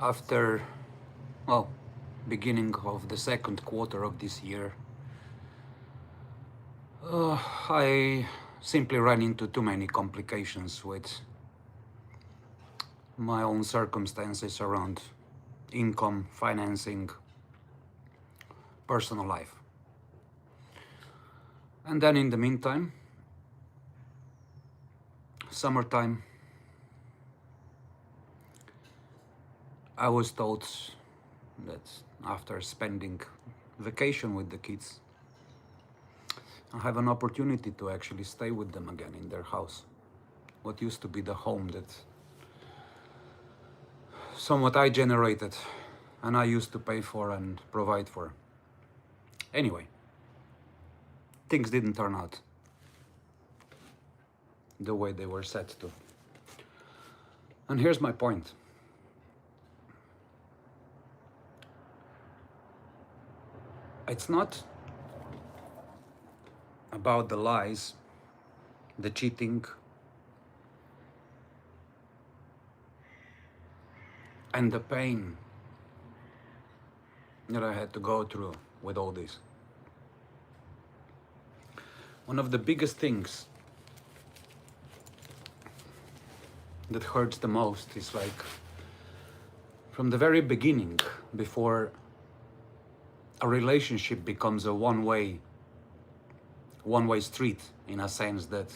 After, well, beginning of the second quarter of this year, I simply ran into too many complications with my own circumstances around income, financing, personal life. And then in the meantime, summertime, I was told that after spending vacation with the kids, I have an opportunity to actually stay with them again in their house. What used to be the home that somewhat I generated and I used to pay for and provide for. Anyway, things didn't turn out the way they were set to. And here's my point. It's not about the lies, the cheating, and the pain that I had to go through with all this. One of the biggest things that hurts the most is like from the very beginning, before a relationship becomes a one-way street, in a sense that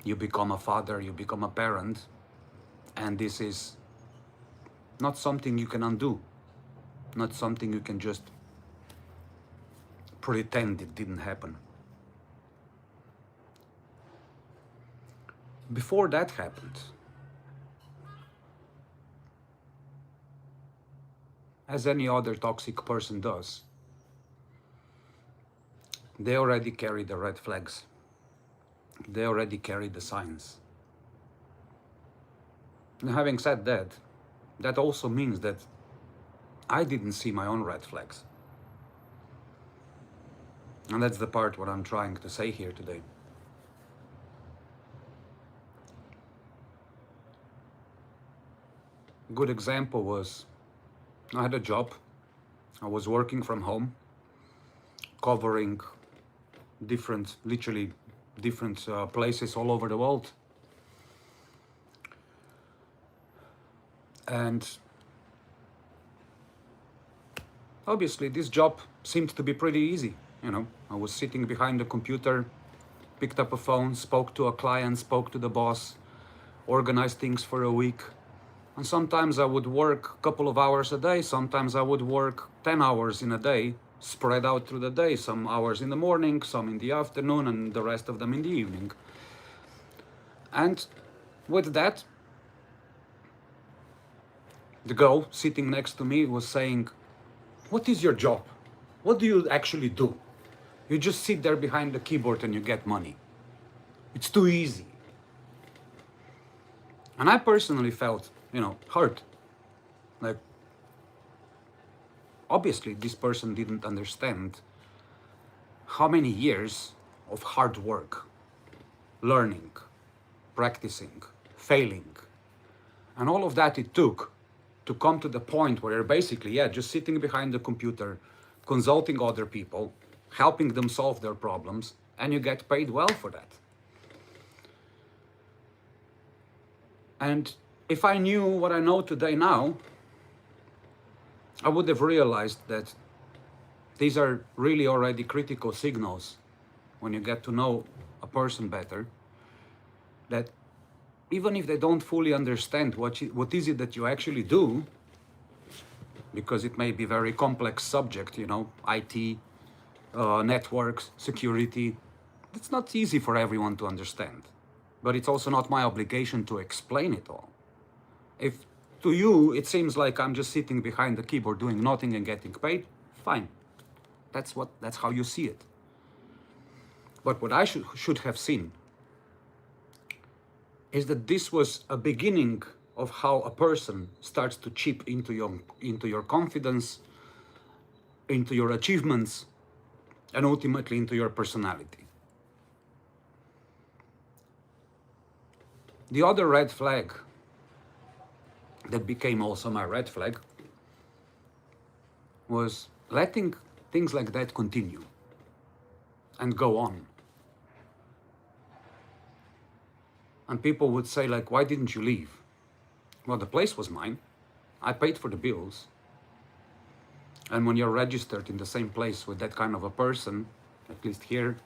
you become a father, you become a parent, and this is not something you can undo, not something you can just pretend it didn't happen. Before that happened, as any other toxic person does, they already carry the red flags. They already carry the signs. And having said that, that also means that I didn't see my own red flags. And that's the part what I'm trying to say here today. A good example was, I had a job. I was working from home, covering literally different places all over the world. And obviously this job seemed to be pretty easy. You know, I was sitting behind the computer, picked up a phone, spoke to a client, spoke to the boss, organized things for a week. And sometimes I would work a couple of hours a day. Sometimes I would work 10 hours in a day, spread out through the day, some hours in the morning, some in the afternoon, and the rest of them in the evening. And with that, the girl sitting next to me was saying, "What is your job? What do you actually do? You just sit there behind the keyboard and you get money. It's too easy." And I personally felt, hurt. Like, obviously this person didn't understand how many years of hard work, learning, practicing, failing, and all of that it took to come to the point where you're basically, just sitting behind the computer, consulting other people, helping them solve their problems, and you get paid well for that. And if I knew what I know today now, I would have realized that these are really already critical signals when you get to know a person better, that even if they don't fully understand what is it that you actually do, because it may be a very complex subject, IT, networks, security, it's not easy for everyone to understand. But it's also not my obligation to explain it all. If to you it seems like I'm just sitting behind the keyboard doing nothing and getting paid, fine. That's how you see it. But what I should have seen is that this was a beginning of how a person starts to chip into your confidence, into your achievements, and ultimately into your personality. The other red flag that became also my red flag was letting things like that continue and go on. And people would say, like, why didn't you leave? Well, the place was mine. I paid for the bills. And when you're registered in the same place with that kind of a person, at least here,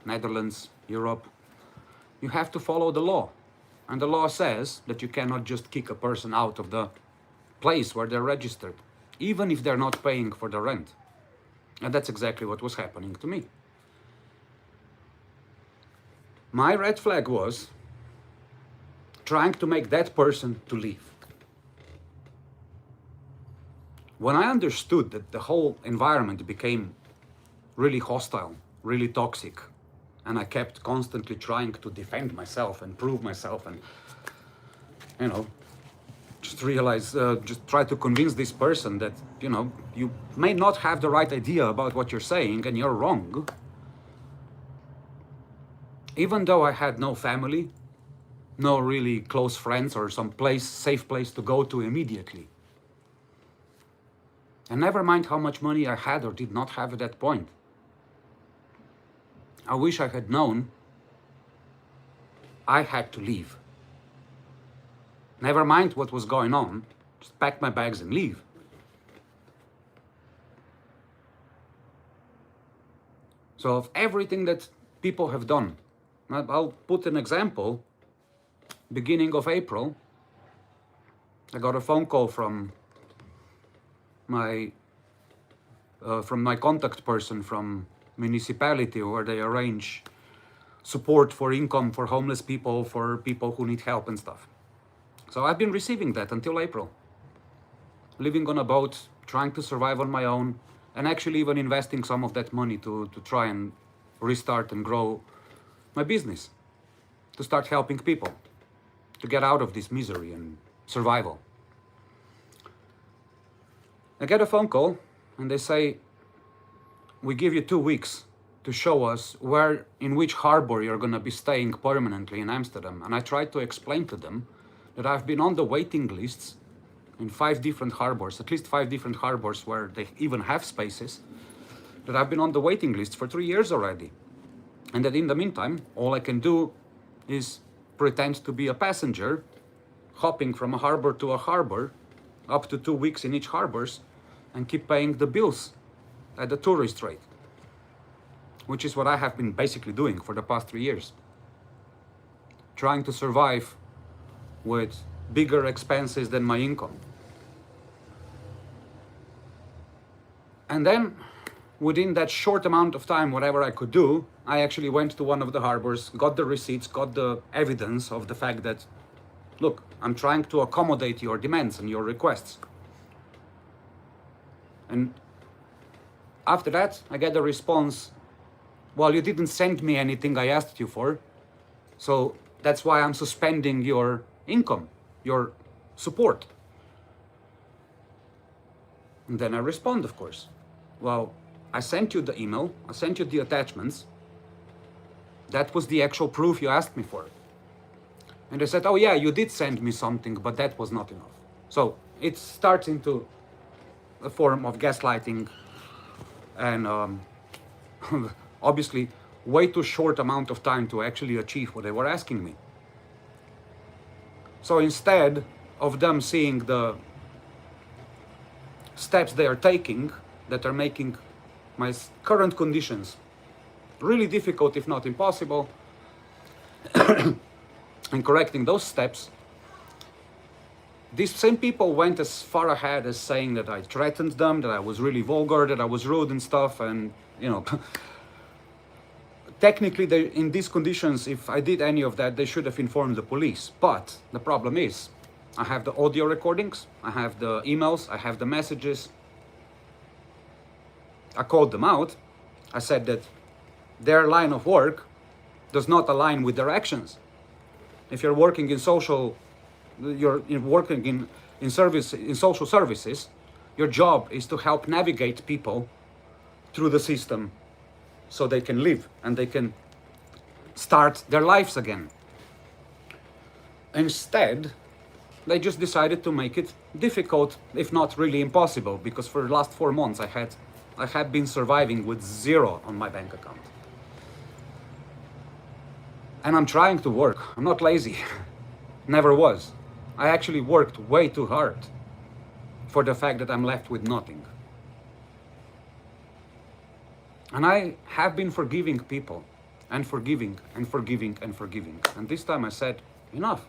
Netherlands, Europe, you have to follow the law. And the law says that you cannot just kick a person out of the place where they're registered, even if they're not paying for the rent. And that's exactly what was happening to me. My red flag was trying to make that person to leave. When I understood that the whole environment became really hostile, really toxic, and I kept constantly trying to defend myself and prove myself and, just try to convince this person that, you may not have the right idea about what you're saying and you're wrong. Even though I had no family, no really close friends or some safe place to go to immediately. And never mind how much money I had or did not have at that point. I wish I had known I had to leave. Never mind what was going on, just pack my bags and leave. So of everything that people have done, I'll put an example. Beginning of April, I got a phone call from my contact person from municipality, where they arrange support for income for homeless people, for people who need help and stuff. So I've been receiving that until April. Living on a boat, trying to survive on my own, and actually even investing some of that money to try and restart and grow my business, to start helping people to get out of this misery and survival. I get a phone call and they say, we give you 2 weeks to show us in which harbor you're going to be staying permanently in Amsterdam. And I tried to explain to them that I've been on the waiting lists in 5 different harbors, at least 5 different harbors where they even have spaces, that I've been on the waiting list for 3 years already. And that in the meantime, all I can do is pretend to be a passenger, hopping from a harbor to a harbor, up to 2 weeks in each harbors, and keep paying the bills at the tourist rate, which is what I have been basically doing for the past 3 years. Trying to survive with bigger expenses than my income. And then, within that short amount of time, whatever I could do, I actually went to one of the harbors, got the receipts, got the evidence of the fact that, look, I'm trying to accommodate your demands and your requests. And after that, I get a response, well, you didn't send me anything I asked you for, so that's why I'm suspending your income, your support. And then I respond, of course. Well, I sent you the email, I sent you the attachments. That was the actual proof you asked me for. And they said, oh yeah, you did send me something, but that was not enough. So it starts into a form of gaslighting and obviously way too short amount of time to actually achieve what they were asking me. So instead of them seeing the steps they are taking that are making my current conditions really difficult, if not impossible, and correcting those steps, these same people went as far ahead as saying that I threatened them, that I was really vulgar, that I was rude and stuff, and, technically, in these conditions, if I did any of that, they should have informed the police. But the problem is, I have the audio recordings, I have the emails, I have the messages. I called them out. I said that their line of work does not align with their actions. If you're working in you're working in social services, your job is to help navigate people through the system so they can live and they can start their lives again. Instead, they just decided to make it difficult, if not really impossible, because for the last 4 months I had been surviving with 0 on my bank account. And I'm trying to work. I'm not lazy. Never was. I actually worked way too hard for the fact that I'm left with nothing. And I have been forgiving people, and forgiving, and forgiving, and forgiving. And this time I said, enough.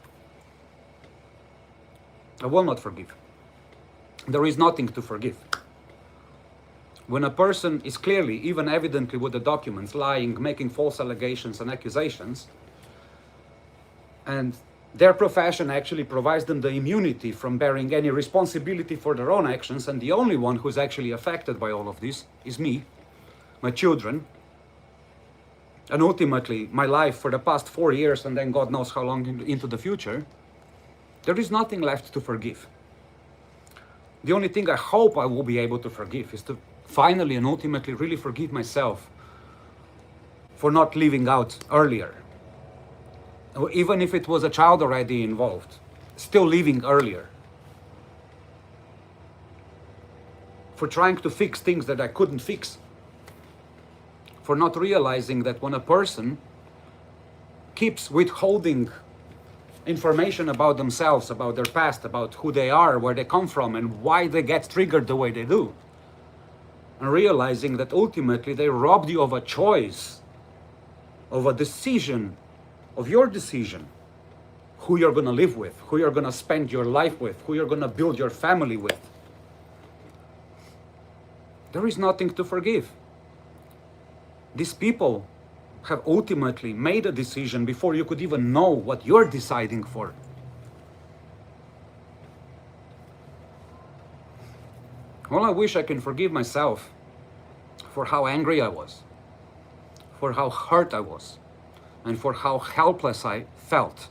I will not forgive. There is nothing to forgive. When a person is clearly, even evidently with the documents, lying, making false allegations and accusations, and their profession actually provides them the immunity from bearing any responsibility for their own actions, and the only one who's actually affected by all of this is me, my children, and ultimately my life for the past 4 years, and then God knows how long into the future, there is nothing left to forgive. The only thing I hope I will be able to forgive is to finally and ultimately really forgive myself for not leaving out earlier. Or even if it was a child already involved, still leaving earlier. For trying to fix things that I couldn't fix. For not realizing that when a person keeps withholding information about themselves, about their past, about who they are, where they come from, and why they get triggered the way they do, and realizing that ultimately they robbed you of a choice, of a decision, of your decision, who you're going to live with, who you're going to spend your life with, who you're going to build your family with. There is nothing to forgive. These people have ultimately made a decision before you could even know what you're deciding for. Well, I wish I can forgive myself for how angry I was, for how hurt I was, and for how helpless I felt.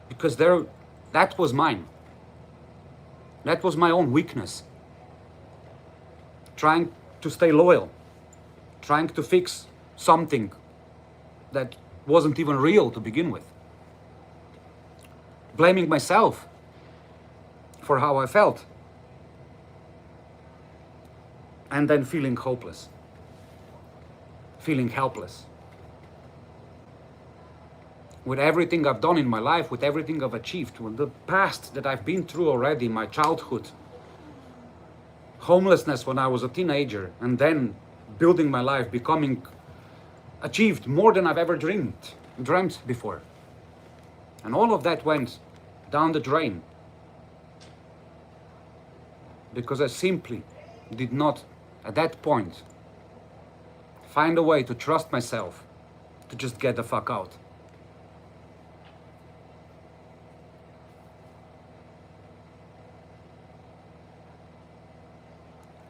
Because that was mine. That was my own weakness. Trying to stay loyal, trying to fix something that wasn't even real to begin with. Blaming myself for how I felt. And then feeling hopeless. Feeling helpless. With everything I've done in my life, with everything I've achieved, with the past that I've been through already, my childhood, homelessness when I was a teenager, and then building my life, achieved more than I've ever dreamt before. And all of that went down the drain because I simply did not, at that point, find a way to trust myself to just get the fuck out.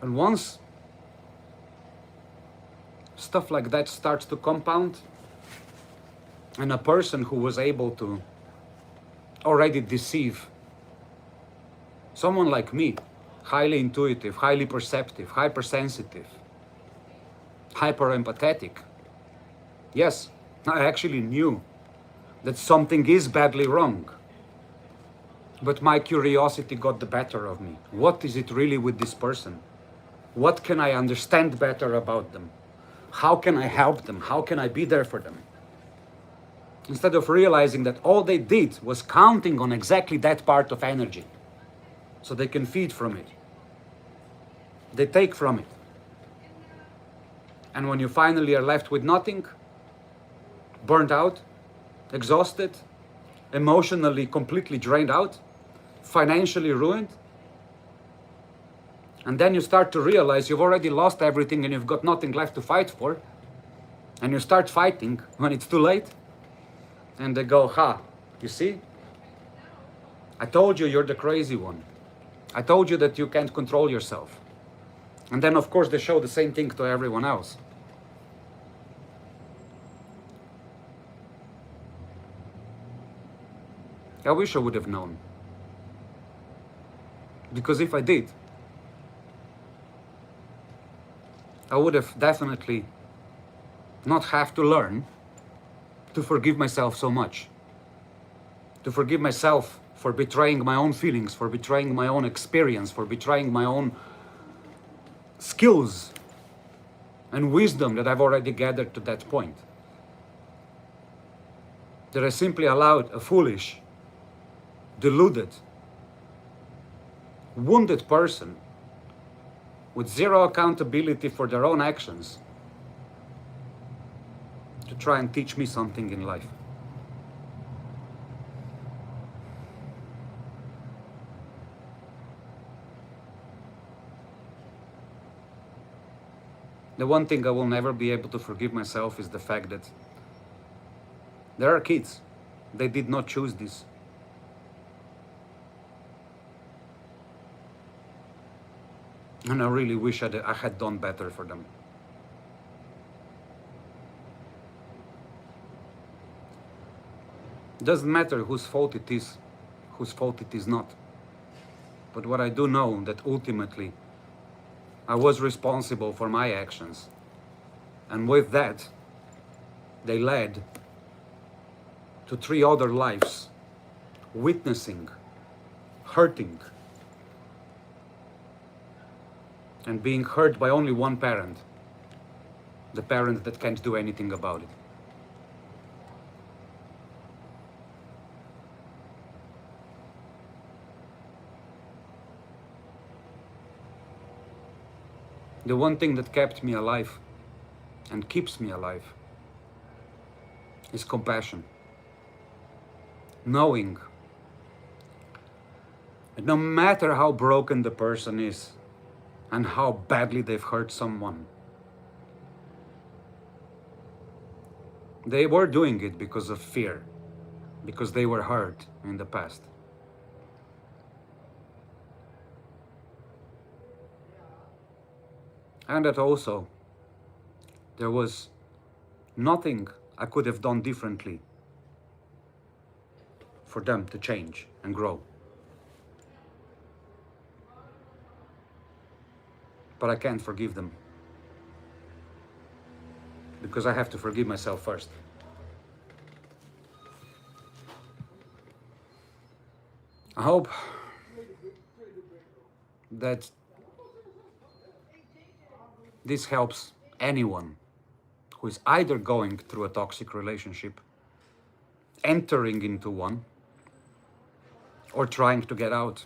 And once stuff like that starts to compound, and a person who was able to already deceive someone like me, highly intuitive, highly perceptive, hypersensitive, hyper empathetic, yes, I actually knew that something is badly wrong. But my curiosity got the better of me. What is it really with this person? What can I understand better about them? How can I help them? How can I be there for them? Instead of realizing that all they did was counting on exactly that part of energy, so they can feed from it. They take from it. And when you finally are left with nothing, burned out, exhausted, emotionally completely drained out, financially ruined, and then you start to realize you've already lost everything and you've got nothing left to fight for, and you start fighting when it's too late, and they go, you see? I told you you're the crazy one. I told you that you can't control yourself. And then of course they show the same thing to everyone else. I wish I would have known. Because if I did, I would have definitely not have to learn to forgive myself so much. to forgive myself for betraying my own feelings, for betraying my own experience, for betraying my own skills and wisdom that I've already gathered to that point. That I simply allowed a foolish, deluded, wounded person with zero accountability for their own actions to try and teach me something in life. The one thing I will never be able to forgive myself is the fact that there are kids. They did not choose this. And I really wish I had done better for them. Doesn't matter whose fault it is, whose fault it is not. But what I do know that ultimately I was responsible for my actions. And with that, they led to 3 other lives witnessing, hurting, and being hurt by only one parent, the parent that can't do anything about it. The one thing that kept me alive and keeps me alive is compassion. Knowing that no matter how broken the person is and how badly they've hurt someone, they were doing it because of fear, because they were hurt in the past. And that also there was nothing I could have done differently for them to change and grow. But I can't forgive them because I have to forgive myself first. I hope that this helps anyone who is either going through a toxic relationship, entering into one, or trying to get out,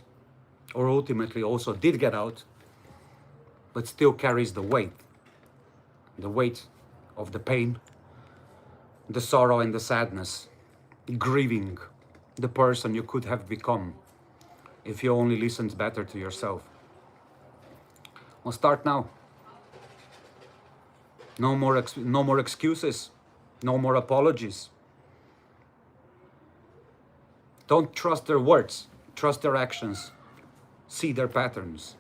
or ultimately also did get out, but still carries the weight of the pain, the sorrow and the sadness, grieving the person you could have become if you only listened better to yourself. Well, start now. No more excuses, no more apologies. Don't trust their words, trust their actions, see their patterns.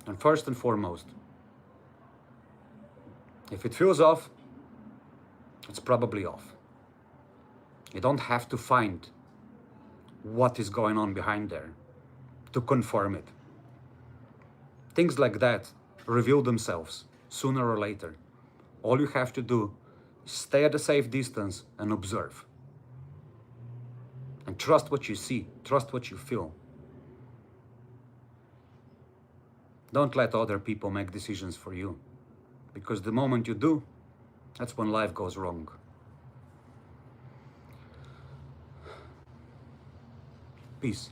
And first and foremost, if it feels off, it's probably off. You don't have to find what is going on behind there to confirm it. Things like that reveal themselves sooner or later. All you have to do is stay at a safe distance and observe. And trust what you see, trust what you feel. Don't let other people make decisions for you, because the moment you do, that's when life goes wrong. Peace.